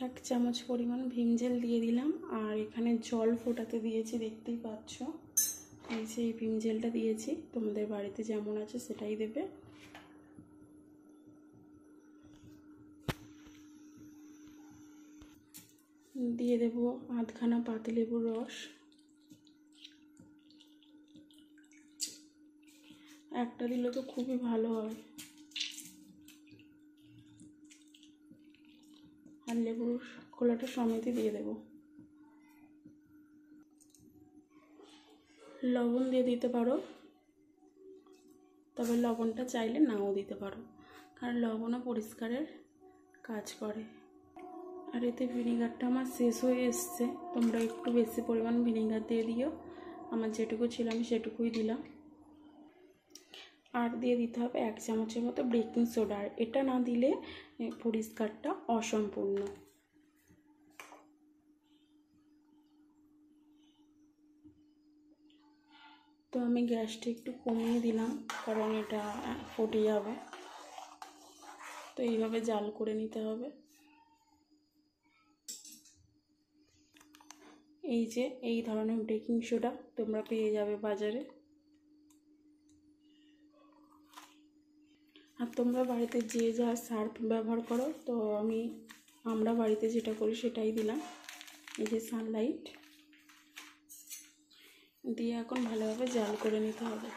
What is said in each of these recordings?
1 চামচ পরিমাণ Vim gel দিয়ে দিলাম। আর এখানে জল ফোটাতে দিয়েছি, দেখতেই পাচ্ছ। এই যে এই ভিম জেলটা দিয়েছি, তোমাদের বাড়িতে যেমন আছে সেটাই দেবে। দিয়ে দেব আধখানা পাতিলেবুর রস। একটা দিলে তো খুবই ভালো হয়। আর লেবুর খোলাটা সমেতই দিয়ে দেব। লবণ দিয়ে দিতে পারো, তবে লবণটা চাইলে নাও দিতে পারো, কারণ লবণও পরিষ্কারের কাজ করে। আর এতে ভিনেগারটা আমার শেষ হয়ে এসছে, তোমরা একটু বেশি পরিমাণ ভিনেগার দিয়ে দিও। আমার যেটুকু ছিল আমি সেটুকুই দিলাম। আর দিয়ে দিতে হবে 1 চামচের মতো বেকিং সোডা। আর এটা না দিলে পরিষ্কারটা অসম্পূর্ণ। তো আমি গ্যাসটা একটু কমিয়ে দিলাম, কারণ এটা ফুটে যাবে। তো এইভাবে জাল করে নিতে হবে। এই যে এই ধরনের বেকিং সোডা তোমরা পেয়ে যাবে বাজারে। আর তোমরা বাড়িতে যে যা সার্ফ ব্যবহার করো, তো আমরা বাড়িতে যেটা করি সেটাই দিলাম। এই যে সানলাইট দিয়ে এখন ভালোভাবে জাল করে নিতে হবে।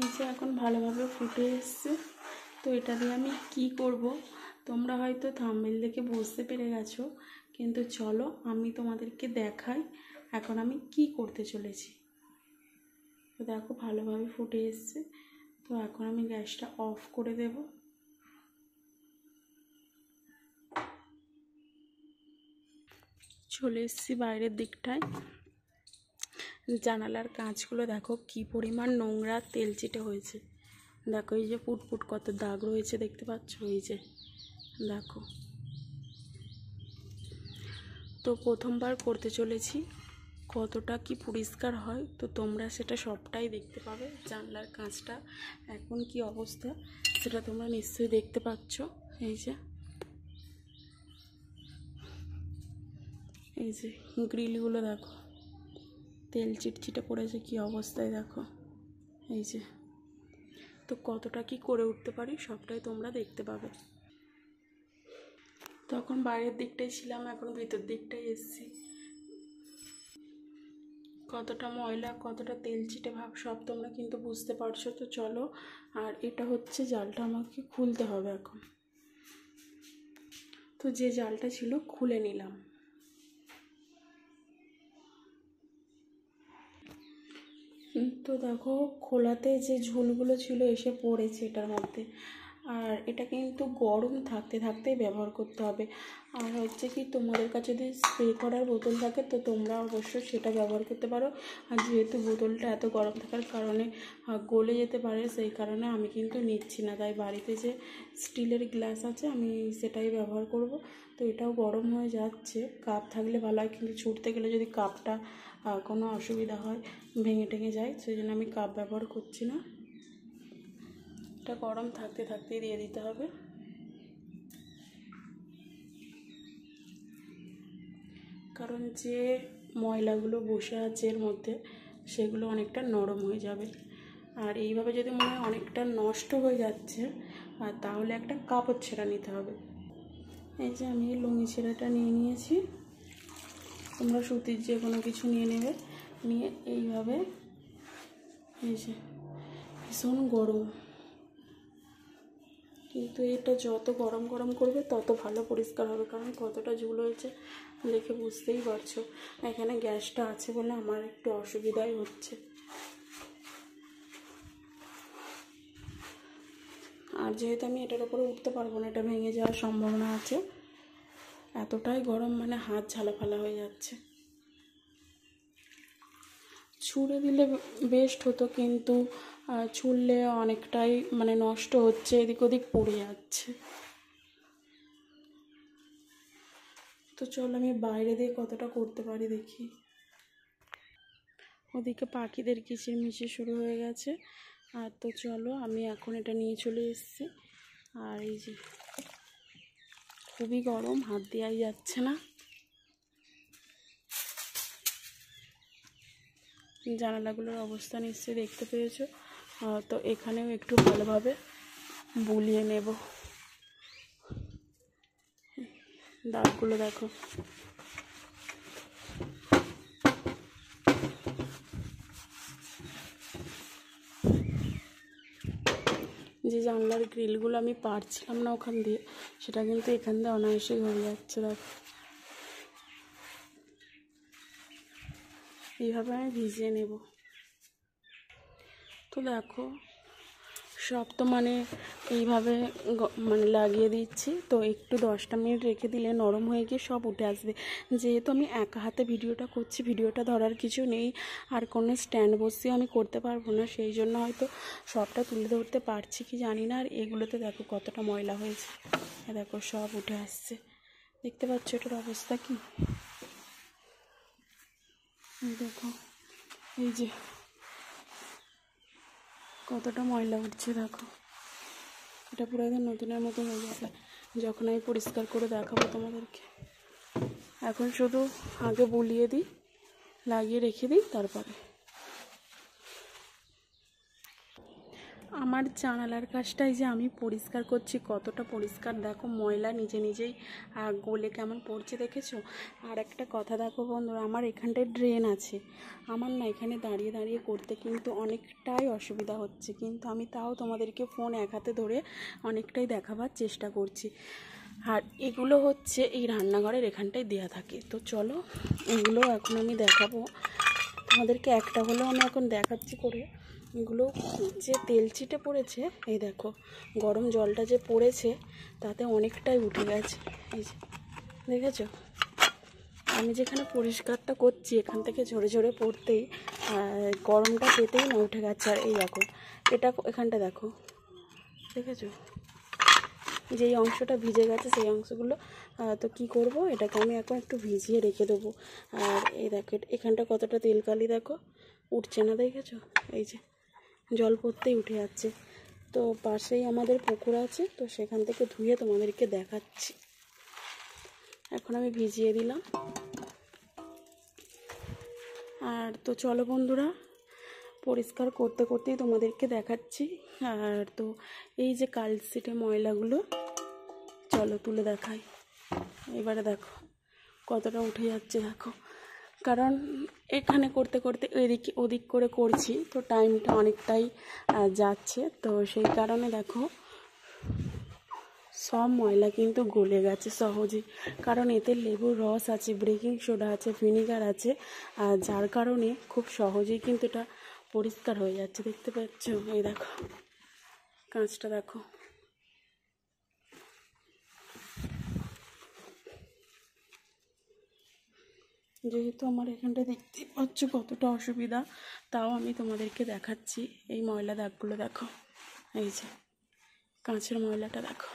এই যে এখন ভালোভাবে ফুটে এসছে। তো এটা দিয়ে আমি কি করব তোমরা হয়তো থাম্বনেল দেখে বুঝতে পেরে গেছো, কিন্তু চলো আমি তোমাদেরকে দেখাই এখন আমি কি করতে চলেছি। তো দেখো ভালোভাবে ফুটে এসছে। তো এখন আমি গ্যাসটা অফ করে দেব। চলে এসেছি বাইরের দিকটায়। জানালার কাঁচগুলো দেখো কি পরিমাণ নোংরা তেলচিটে হয়েছে। দেখো এই যে ফুটফুট কত দাগ রয়েছে, দেখতে পাচ্ছ? এই যে দেখো। তো প্রথমবার করতে চলেছি, কতটা কি পরিষ্কার হয় তো তোমরা সেটা সবটাই দেখতে পাবে। জানলার কাঁচটা এখন কি অবস্থা সেটা তোমরা নিশ্চয়ই দেখতে পাচ্ছ। এই যে গ্রিলগুলো দেখো তেল চিটচিটে পড়েছে, কি অবস্থায় দেখো। এই যে তো কতটা কি করে উঠতে পারি সবটাই তোমরা দেখতে পাবে। তখন বাইরের দিকটাই ছিলাম, এখন ভিতর দিকটাই এসেছি। কতটা ময়লা কতটা তেলচিটে ভাব সব তোমরা কিন্তু বুঝতে পারছো। তো চলো, আর এটা হচ্ছে জালটা আমাকে খুলতে হবে এখন। তো যে জালটা ছিল খুলে নিলাম। তো দেখো খোলাতে যে ঝুলগুলো ছিল এসে পড়েছে এটার মধ্যে। আর এটা কিন্তু গরম থাকতে থাকতেই ব্যবহার করতে হবে। আর হচ্ছে কি, তোমাদের কাছে যদি স্প্রে করার বোতল থাকে তো তোমরা অবশ্যই সেটা ব্যবহার করতে পারো। আর যেহেতু বোতলটা এত গরম থাকার কারণে গলে যেতে পারে, সেই কারণে আমি কিন্তু নিচ্ছি না। তাই বাড়িতে যে স্টিলের গ্লাস আছে আমি সেটাই ব্যবহার করব। তো এটাও গরম হয়ে যাচ্ছে। কাপ থাকলে ভালো হয়, কিন্তু ছুটতে গেলে যদি কাপটা কোনো অসুবিধা হয়, ভেঙে টেঙে যায়, সেই জন্য আমি কাপ ব্যবহার করছি না। এটা গরম থাকতে থাকতেই দিয়ে দিতে হবে। কারণ যে ময়লাগুলো বসে আছে এর মধ্যে সেগুলো অনেকটা নরম হয়ে যাবে। আর এইভাবে যদি মনে হয় অনেকটা নষ্ট হয়ে যাচ্ছে, আর তাহলে একটা কাপড় ছেঁড়া নিতে হবে। এই যে আমি লুঙ্গি ছেঁড়াটা নিয়ে নিয়েছি, তোমরা সুতির যে কোনো কিছু নিয়ে নেবে। নিয়ে এইভাবে, এই যে ভীষণ গরম, কিন্তু এটা যত গরম গরম করবে তত ভালো পরিষ্কার হবে। কারণ কতটা ঝুল হয়েছে দেখে বুঝতেই পারছো। এখানে গ্যাসটা আছে বলে আমার একটু অসুবিধাই হচ্ছে। আর যেহেতু আমি এটার উপরে উঠতে পারবো না, এটা ভেঙে যাওয়ার সম্ভাবনা আছে। এতটাই গরম, মানে হাত ঝালাফালা হয়ে যাচ্ছে। ছুঁড়ে দিলে বেস্ট হতো, কিন্তু ছুঁড়লে অনেকটাই মানে নষ্ট হচ্ছে, এদিক ওদিক পড়ে যাচ্ছে। তো চলো আমি বাইরে দিয়ে কতটা করতে পারি দেখি। ওদিকে পাখিদের কিচিরমিচির শুরু হয়ে গেছে, আর তো চলো আমি এখন এটা নিয়ে চলে এসেছি। আর এই যে খুবই গরম, হাত দেওয়াই যাচ্ছে না। জানালাগুলোর অবস্থা নিশ্চয়ই দেখতে পেয়েছো। তো এখানেও একটু ভালোভাবে বুলিয়ে নেব। দাগগুলো দেখো। যে জানলার গ্রিলগুলো আমি পারছিলাম না ওখান দিয়ে, সেটা কিন্তু এখান দিয়ে অনায়াসেই হয়ে যাচ্ছে। দেখো এইভাবে আমি ভিজিয়ে নেব। তো দেখো সব তো মানে এইভাবে মানে লাগিয়ে দিচ্ছি। তো একটু 10টা মিনিট রেখে দিলে নরম হয়ে গিয়ে সব উঠে আসবে। যেহেতু আমি একা হাতে ভিডিওটা করছি, ভিডিওটা ধরার কিছু নেই, আর কোনো স্ট্যান্ড বসিয়ে আমি করতে পারবো না, সেই জন্য হয়তো সবটা তুলে ধরতে পারছি কি জানি না। আর এগুলোতে দেখো কতটা ময়লা হয়েছে, দেখো সব উঠে আসছে। দেখতে পাচ্ছ এটার অবস্থা কি? দেখো এই যে কতটা ময়লা উঠছে, দেখো এটা পুরো একদম নতুনের মতো হয়ে গেছে। যখন আমি পরিষ্কার করে দেখাবো তোমাদেরকে। এখন শুধু আগে বুলিয়ে দিই, লাগিয়ে রেখে দিই, তারপরে আমার জানালার কাজটাই যে আমি পরিষ্কার করছি, কতটা পরিষ্কার দেখো, ময়লা নিজে নিজেই গলে কেমন পড়ছে দেখেছো। আর একটা কথা দেখো বন্ধুরা, আমার এখানটায় ড্রেন আছে, আমার না এখানে দাঁড়িয়ে দাঁড়িয়ে করতে কিন্তু অনেকটাই অসুবিধা হচ্ছে, কিন্তু আমি তাও তোমাদেরকে ফোন এক হাতে ধরে অনেকটাই দেখাবার চেষ্টা করছি। আর এগুলো হচ্ছে এই রান্নাঘরের এখানটায় দেয়া থাকে। তো চলো এগুলো এখন আমি দেখাবো তোমাদেরকে, একটা হলেও আমি এখন দেখাচ্ছি করে। এগুলো যে তেল ছিটে পড়েছে, এই দেখো গরম জলটা যে পড়েছে তাতে অনেকটাই উঠে গেছে। এই যে দেখেছো, আমি যেখানে পরিষ্কারটা করছি এখান থেকে ঝরে ঝরে পড়তেই গরমটা পেতেই না উঠে গেছে। আর এই দেখো এটা এখানটা দেখো, দেখেছো যেই অংশটা ভিজে গেছে সেই অংশগুলো। তো কি করব, এটাকে আমি এখন একটু ভিজিয়ে রেখে দেবো। আর এই দেখো এখানটা কতটা তেল কালি দেখো উঠছে না, দেখেছো এই যে জল পড়তেই উঠে যাচ্ছে। তো পাশেই আমাদের পুকুর আছে, তো সেখান থেকে ধুয়ে তোমাদেরকে দেখাচ্ছি। এখন আমি ভিজিয়ে দিলাম। আর তো চলো বন্ধুরা, পরিষ্কার করতে করতেই তোমাদেরকে দেখাচ্ছি। আর তো এই যে কালশিটে ময়লাগুলো চলো তুলে দেখাই। এবারে দেখো কতটা উঠে যাচ্ছে দেখো, কারণ এখানে করতে করতে এদিক ওদিক করে করছি, তো টাইমটা অনেকটাই যাচ্ছে। তো সেই কারণে দেখো সব ময়লা কিন্তু গলে গেছে সহজেই, কারণ এতে লেবুর রস আছে, বেকিং সোডা আছে, ভিনিগার আছে, আর যার কারণে খুব সহজেই কিন্তু এটা পরিষ্কার হয়ে যাচ্ছে। দেখতে পাচ্ছ এই দেখো কাঁচটা দেখো। যেহেতু আমার এখানটা দেখতে পাচ্ছ কতটা অসুবিধা, তাও আমি তোমাদেরকে দেখাচ্ছি। এই ময়লা দাগগুলো দেখো, এই যে কাঁচের ময়লাটা দেখো।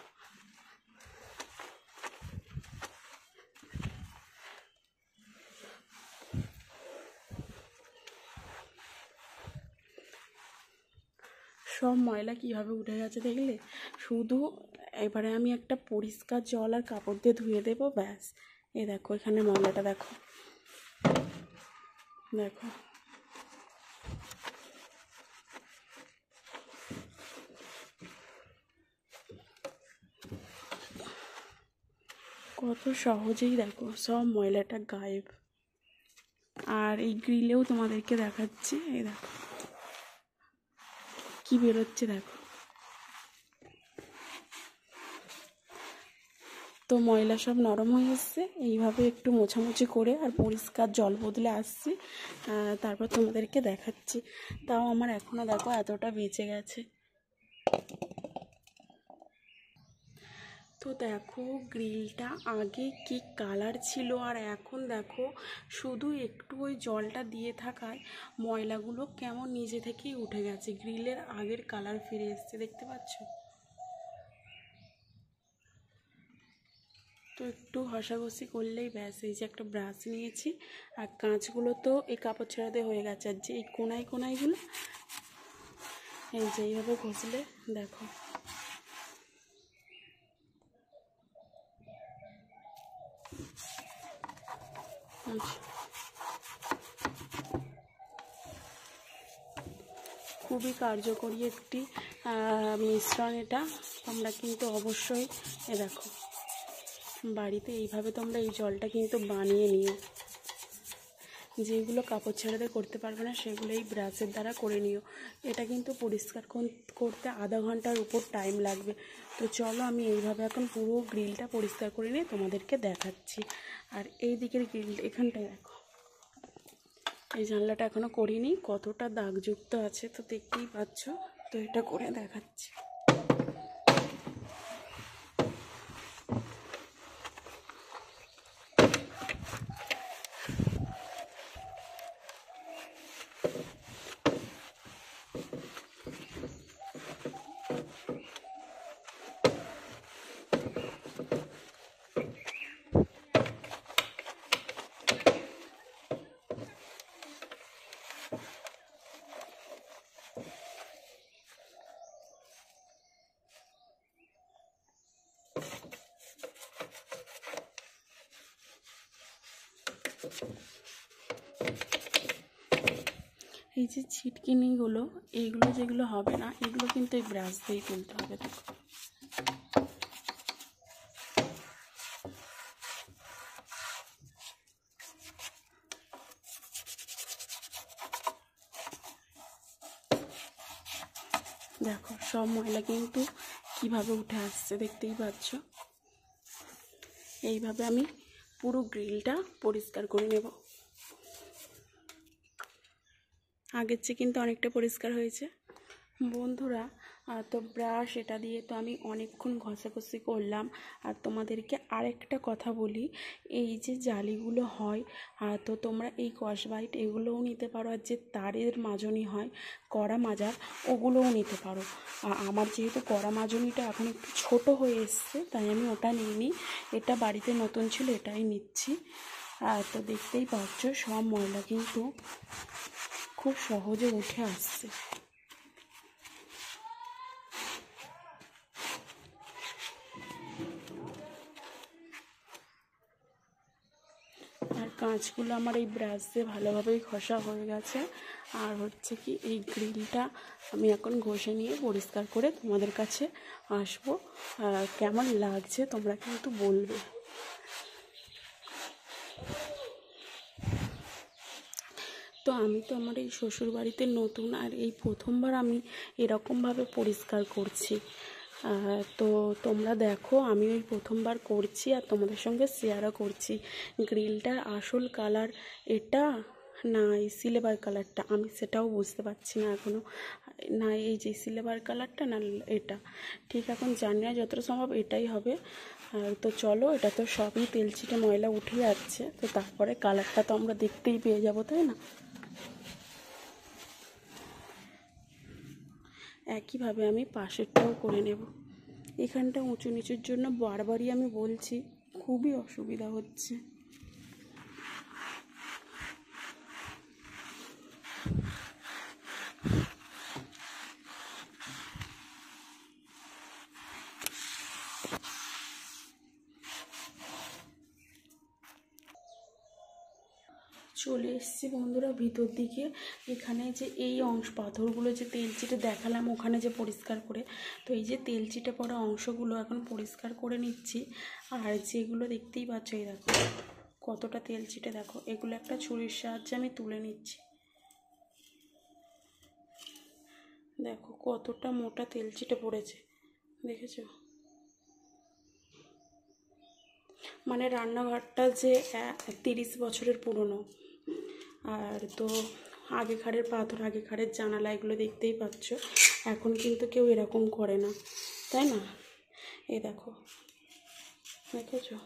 সব ময়লা কীভাবে উঠে গেছে দেখলে। শুধু এবারে আমি একটা পরিষ্কার জল আর কাপড় দিয়ে ধুয়ে দেবো, ব্যাস। এই দেখো এখানে ময়লাটা দেখো, দেখো কত সহজেই দেখো সব ময়লাটা গায়েব। আর এই গ্রিলেও তোমাদেরকে দেখাচ্ছি, এই দেখো কি বেরোচ্ছে দেখো। তো ময়লা সব নরম হয়ে এসছে, এইভাবে একটু মোছামুছি করে আর পরিষ্কার জল বদলে আসছি, তারপর তোমাদেরকে দেখাচ্ছি। তাও আমার এখনও দেখো এতটা বেঁচে গেছে। তো দেখো গ্রিলটা আগে কি কালার ছিল, আর এখন দেখো শুধু একটু ওই জলটা দিয়ে থাকায় ময়লাগুলো কেমন নিজে থেকেই উঠে গেছে, গ্রিলের আগের কালার ফিরে এসছে, দেখতে পাচ্ছ। তো একটু ঘষাঘষি করলেই ব্যাস। এই যে একটা ব্রাশ নিয়েছি, আর কাঁচগুলো তো এই কাপড় ছাড়াতে হয়ে গেছে, আর যে এই কোনাইগুলো এই যে এইভাবে ঘষলে দেখো খুবই কার্যকরী একটি মিশ্রণ এটা। তোমরা কিন্তু অবশ্যই দেখো বাড়িতে এইভাবে তোমরা এই জলটা কিন্তু বানিয়ে নিও। যেগুলো কাপড় ছাড়াতে করতে পারবে না সেগুলো এই ব্রাশের দ্বারা করে নিও। এটা কিন্তু পরিষ্কার করতে আধা ঘন্টার উপর টাইম লাগবে। তো চলো আমি এইভাবে এখন পুরো গ্রিলটা পরিষ্কার করে নিয়ে তোমাদেরকে দেখাচ্ছি। আর এই দিকের গ্রিল এখানটায় দেখো, এই জানলাটা এখনও করিনি, কতটা দাগযুক্ত আছে তো দেখতেই পাচ্ছ। তো এটা করে দেখাচ্ছি। এই যে ছিটকিনিগুলো, এইগুলো যেগুলো হবে না, এগুলো কিন্তু এই ব্রাশ দিয়েই তুলতে হবে। দেখো দেখো সব ময়লা কিন্তু কিভাবে উঠে আসছে দেখতেই পাচ্ছ। এইভাবে আমি পুরো গ্রিলটা পরিষ্কার করে নেব। আগের চেয়ে কিন্তু অনেকটা পরিষ্কার হয়েছে বন্ধুরা। তো ব্রাশ এটা দিয়ে তো আমি অনেকক্ষণ ঘষাঘষি করলাম। আর তোমাদেরকে আরেকটা কথা বলি, এই যে জালিগুলো হয় তো তোমরা এই স্কচব্রাইট এগুলোও নিতে পারো, আর যে তারের মাজনি হয় কড়া মাজার ওগুলোও নিতে পারো। আমার যেহেতু কড়া মাজনিটা এখন একটু ছোটো হয়ে এসছে তাই আমি ওটা নিইনি, এটা বাড়িতে নতুন ছিল এটাই নিচ্ছি। তো দেখতেই পাচ্ছ সব ময়লা কিন্তু খুব সহজে উঠে আসছে। আর কাঁচগুলো আমার এই ব্রাশ দিয়ে ভালোভাবেই ঘষা হয়ে গেছে। আর হচ্ছে কি এই গ্রিলটা আমি এখন ঘষে নিয়ে পরিষ্কার করে তোমাদের কাছে আসবো। কেমন লাগছে তোমরা কিন্তু বলবে। তো আমি তো আমার এই শ্বশুরবাড়িতে নতুন, আর এই প্রথমবার আমি এরকমভাবে পরিষ্কার করছি। তো তোমরা দেখো আমি ওই প্রথমবার করছি আর তোমাদের সঙ্গে শেয়ারও করছি। গ্রিলটার আসল কালার এটা না এই সিলভার কালারটা, আমি সেটাও বুঝতে পারছি না এখনও। না এই যে সিলভার কালারটা না এটা, ঠিক এখন জানি না, যতটা সম্ভব এটাই হবে। তো চলো, এটা তো সবই তেলচিটে ময়লা উঠে যাচ্ছে, তো তারপরে কালারটা তো আমরা দেখতেই পেয়ে যাবো, তাই না? একইভাবে আমি পাশেরটাও করে নেব। এখানটা উঁচু নিচুর জন্য বারবারই আমি বলছি, খুবই অসুবিধা হচ্ছে। চলে এসেছি বন্ধুরা ভিতর দিকে। এখানে যে এই পাথরগুলো যে তেলচিটে দেখালাম ওখানে যে পরিষ্কার করে, তো এই যে তেলচিটে পড়া অংশগুলো এখন পরিষ্কার করে নিচ্ছি। আর যেগুলো দেখতেই পাচ্ছ এই দেখো কতটা তেলচিটে, দেখো এগুলো একটা ছুরির সাহায্যে আমি তুলে নিচ্ছি। দেখো কতটা মোটা তেলচিটে পড়েছে, দেখেছো? মানে রান্নাঘরটা যে 30 বছরের পুরনো। আর তো আগেকারের পাথর, আগেকারের জানালা, এগুলো দেখতেই পাচ্ছ। এখন কিন্তু কেউ এরকম করে না, তাই না? এই দেখো, দেখেছো?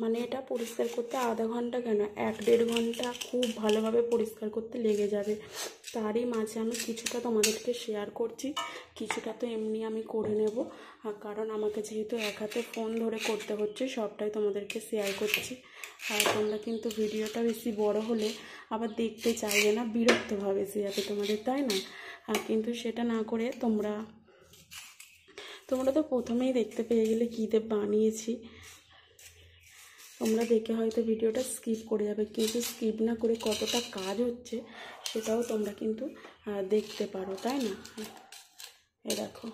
মানে এটা পরিষ্কার করতে আধা ঘন্টা কেন 1-1.5 ঘন্টা খুব ভালোভাবে পরিষ্কার করতে লেগে যাবে। তো তারই মাঝে আমি কিছুটা তোমাদেরকে শেয়ার করছি, কিছুটা তো এমনি আমি করে নেব। কারণ আমাকে যেহেতু এক হাতে ফোন ধরে করতে হচ্ছে, সবটাই তোমাদেরকে শেয়ার করছি। আর তোমরা কিন্তু ভিডিওটা বেশি বড় হলে আবার দেখতে চাইবে না, বিরক্ত ভাবে সে যাতে তোমাদের, তাই না? কিন্তু সেটা না করে তোমরা তো প্রথমেই দেখতে পেয়ে গেলে কী বানিয়েছি। তোমরা দেখে হয়তো ভিডিওটা স্কিপ করে যাবে, কিন্তু স্কিপ না করে কতটা কাজ হচ্ছে সেটাও তোমরা কিন্তু দেখতে পারো, তাই না? এ দেখো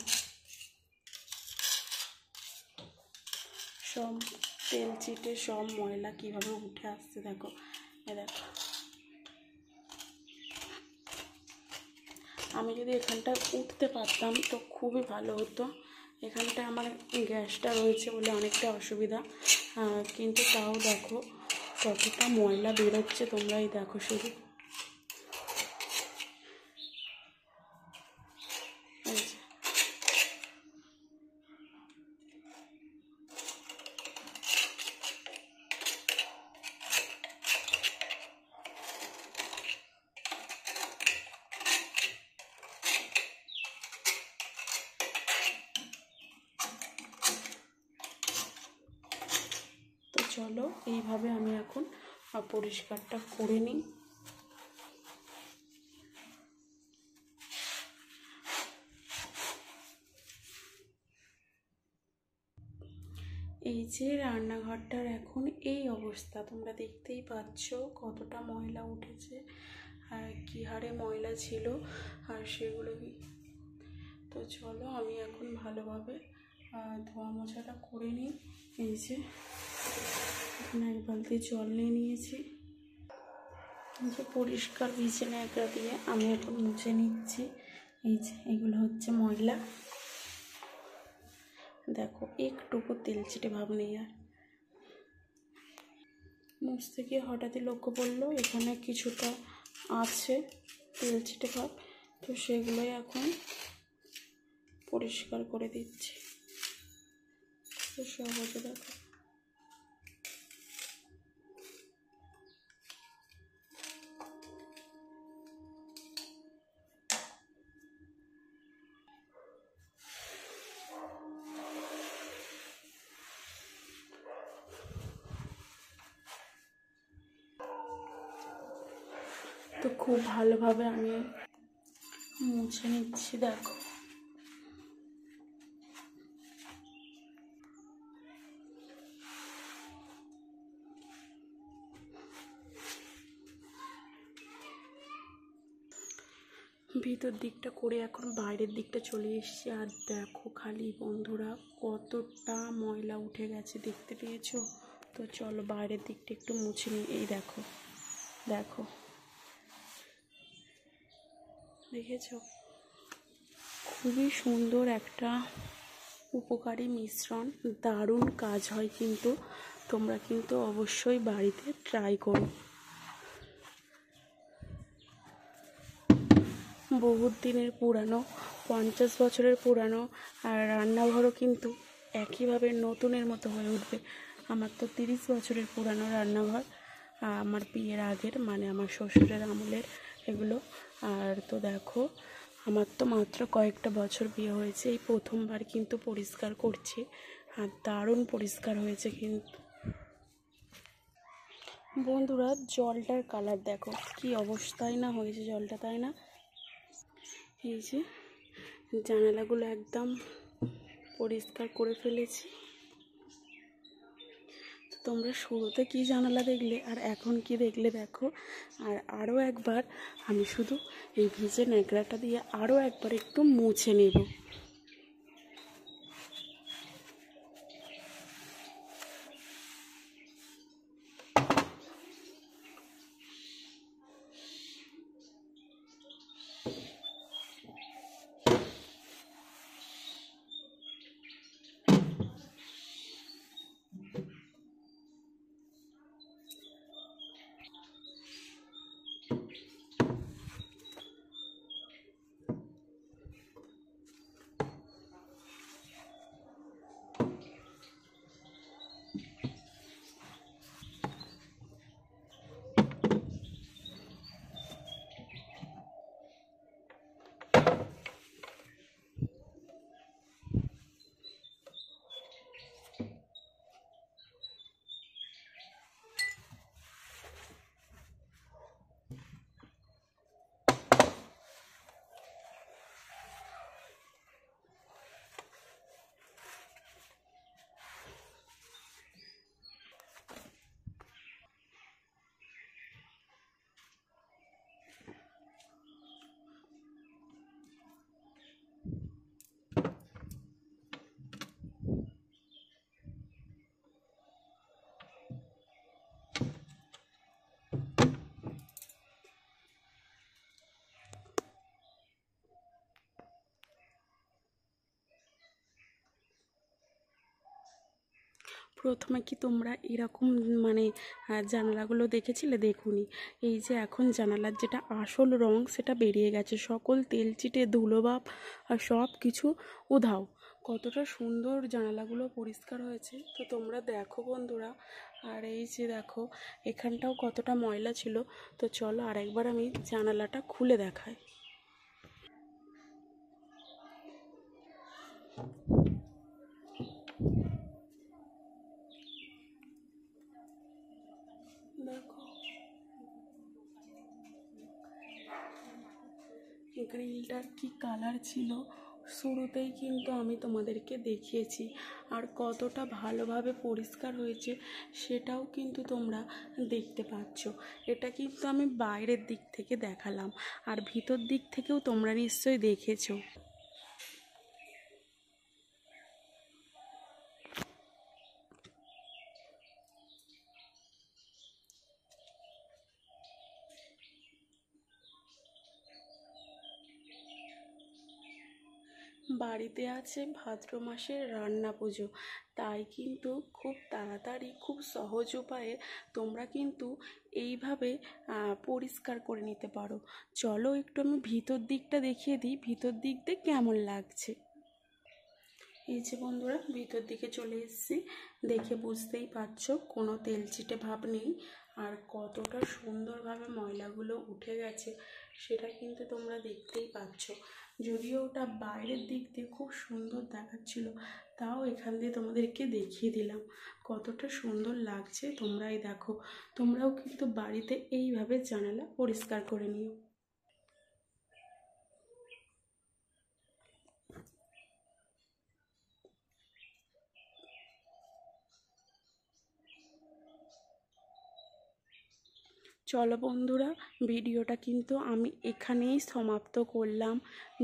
সব তেল চিটে সব ময়লা কীভাবে উঠে আসছে, দেখো। এ দেখো, আমি যদি এখানটা উঠতে পারতাম তো খুবই ভালো হতো। এখানটা আমার গ্যাসটা রয়েছে বলে অনেকটা অসুবিধা, কিন্তু তাও দেখো কতটা ময়লা বেরোচ্ছে, তোমরাই দেখো শুধু। তো চলো এইভাবে আমি এখন পরিষ্কারটা করে নিই। এই যে রান্নাঘরটার এখন এই অবস্থা, তোমরা দেখতেই পাচ্ছ কতটা ময়লা উঠেছে, আর কী হারে ময়লা ছিল, আর সেগুলো তো চলো আমি এখন ভালোভাবে ধোয়া মোছাটা করে নিই। এই যে এখানে এক বালতি জল নিয়ে নিয়েছি, যে পরিষ্কার ভিজে ন্যাকড়া দিয়ে আমি এখন মুছে নিচ্ছি। এই যে এগুলো হচ্ছে ময়লা, দেখো একটুকু তেল চিটে ভাব নেই। আর মুছতে গিয়ে হঠাৎই লক্ষ্য পড়লো এখানে কিছুটা আছে তেল চিটে ভাব, তো সেগুলোই এখন পরিষ্কার করে দিচ্ছি। তো সহজে দেখো, তো খুব ভালোভাবে আমি মুছে নিচ্ছি। দেখো ভিতর দিকটা করে এখন বাইরের দিকটা চলে এসেছি, আর দেখো খালি বন্ধুরা কতটা ময়লা উঠে গেছে, দেখতে পেয়েছো? তো চলো বাইরের দিকটা একটু মুছে নিই। এই দেখো, দেখো দেখেছো, খুবই সুন্দর একটা উপকারী মিশ্রণ, দারুণ কাজ হয় কিন্তু। তোমরা কিন্তু অবশ্যই বাড়িতে ট্রাই করো। বহুত দিনের পুরানো, 50 বছরের পুরানো, আর রান্নাঘরও কিন্তু একইভাবে নতুনের মতো হয়ে উঠবে। আমার তো 30 বছরের পুরানো রান্নাঘর, আমার বিয়ের আগের, মানে আমার শ্বশুরের আমলের এগুলো। আর তো দেখো আমার তো মাত্র কয়েকটা বছর বিয়ে হয়েছে, এই প্রথমবার কিন্তু পরিষ্কার করছি, আর দারুণ পরিষ্কার হয়েছে কিন্তু। বন্ধুরা জলটার কালার দেখো কি অবস্থায় না হয়েছে জলটা, তাই না? এই যে জানালাগুলো একদম পরিষ্কার করে ফেলেছি। তোমরা শুরুতে কি জানালা দেখলে আর এখন কি দেখলে দেখো। আর আরও একবার আমি শুধু এই ভিজে ন্যাকড়াটা দিয়ে আরও একবার একটু মুছে নেব। প্রথমে কি তোমরা এরকম মানে জানালাগুলো দেখেছিলে? দেখুনি। এই যে এখন জানালার যেটা আসল রং সেটা বেরিয়ে গেছে, সকল তেলচিটে ধুলোবাপ আর সব কিছু উধাও। কতটা সুন্দর জানালাগুলো পরিষ্কার হয়েছে তো তোমরা দেখো বন্ধুরা। আর এই যে দেখো এখানটাও কতটা ময়লা ছিল। তো চলো আরেকবার আমি জানালাটা খুলে দেখাই। দেখো গ্রিলটার কি কালার ছিল শুরুতেই কিন্তু আমি তোমাদেরকে দেখিয়েছি, আর কতটা ভালোভাবে পরিষ্কার হয়েছে সেটাও কিন্তু তোমরা দেখতে পাচ্ছ। এটা কিন্তু আমি বাইরের দিক থেকে দেখালাম, আর ভিতর দিক থেকেও তোমরা নিশ্চয়ই দেখেছো। বাড়িতে আছে ভাদ্র মাসের রান্না পুজো, তাই কিন্তু খুব তাড়াতাড়ি খুব সহজ উপায়ে তোমরা কিন্তু এইভাবে পরিষ্কার করে নিতে পারো। চলো একটু আমি ভিতর দিকটা দেখিয়ে দিই, ভিতর দিক দিয়ে কেমন লাগছে। এই যে বন্ধুরা ভিতর দিকে চলে এসেছি, দেখে বুঝতেই পারছো কোনো তেলচিটে ভাব নেই, আর কতটা সুন্দরভাবে ময়লাগুলো উঠে গেছে সেটা কিন্তু তোমরা দেখতেই পাচ্ছ। যদিও ওটা বাইরের দিক দিয়ে খুব সুন্দর দেখাচ্ছিল, তাও এখান দিয়ে তোমাদেরকে দেখিয়ে দিলাম কতটা সুন্দর লাগছে। তোমরাই দেখো, তোমরাও কিন্তু বাড়িতে এইভাবে জানালা পরিষ্কার করে নিও। চলো বন্ধুরা, ভিডিওটা কিন্তু আমি এখানেই সমাপ্ত করলাম।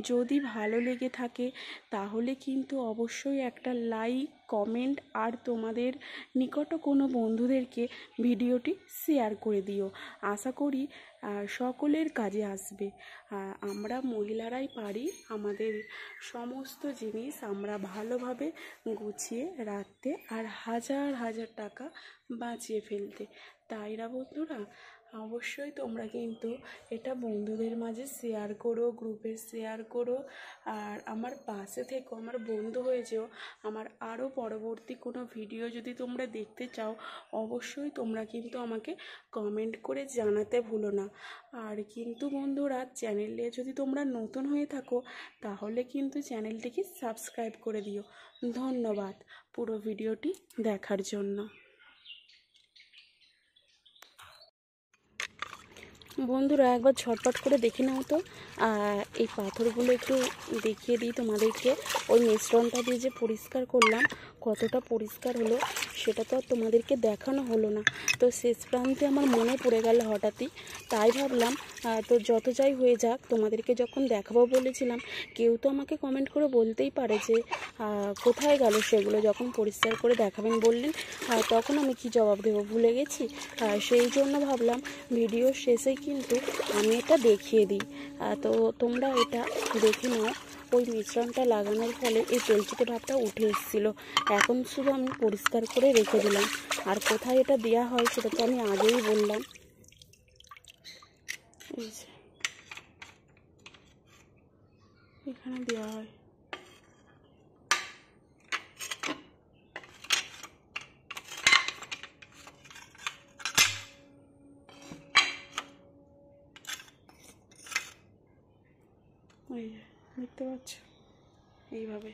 যদি ভালো লেগে থাকে তাহলে কিন্তু অবশ্যই একটা লাইক, কমেন্ট আর তোমাদের নিকট কোনো বন্ধুদেরকে ভিডিওটি শেয়ার করে দিও। আশা করি সকলের কাজে আসবে। আমরা মহিলারাই পারি আমাদের সমস্ত জিনিস আমরা ভালোভাবে গুছিয়ে রাখতে আর হাজার হাজার টাকা বাঁচিয়ে ফেলতে। তাই না বন্ধুরা? অবশ্যই তোমরা কিন্তু এটা বন্ধুদের মাঝে শেয়ার করো, গ্রুপে শেয়ার করো, আর আমার পাশে থেকো, আমার বন্ধু হয়ে যেও। আমার আরও পরবর্তী কোনো ভিডিও যদি তোমরা দেখতে চাও অবশ্যই তোমরা কিন্তু আমাকে কমেন্ট করে জানাতে ভুলো না। আর কিন্তু বন্ধুরা চ্যানেলে যদি তোমরা নতুন হয়ে থাকো তাহলে কিন্তু চ্যানেলটিকে সাবস্ক্রাইব করে দিও। ধন্যবাদ পুরো ভিডিওটি দেখার জন্য। বন্ধুরা একবার ঝটপট করে দেখে নাও তো, এই পাথরগুলো একটু দেখিয়ে দিই তোমাদেরকে। ওই মিশ্রণটা দিয়ে যে পরিষ্কার করলাম কতটা পরিষ্কার হলো সেটা তো আর তোমাদেরকে দেখানো হলো না। তো শেষ প্রান্তে আমার মনে পড়ে গেল হঠাৎই, তাই ভাবলাম তো যত যাই হয়ে যাক তোমাদেরকে যখন দেখাবো বলেছিলাম কেউ তো আমাকে কমেন্ট করে বলতেই পারে যে কোথায় গেল সেগুলো, যখন পরিষ্কার করে দেখাবেন বললেন তখন আমি কি জবাব দেবো ভুলে গেছি। সেই জন্য ভাবলাম ভিডিওর শেষেই কিন্তু আমি এটা দেখিয়ে দিই। তো তোমরা এটা দেখে নাও। ওই মিশ্রণটা লাগানোর ফলে এই তেলচিটে ভাবটা উঠে এসেছিলো, এখন শুধু আমি পরিষ্কার করে রেখে দিলাম। আর কোথায় এটা দেওয়া হয় সেটা তো আমি আগেই বললাম। এই যে এখানে দেওয়া হয়। ওই যে দেখতে পাচ্ছ এইভাবে।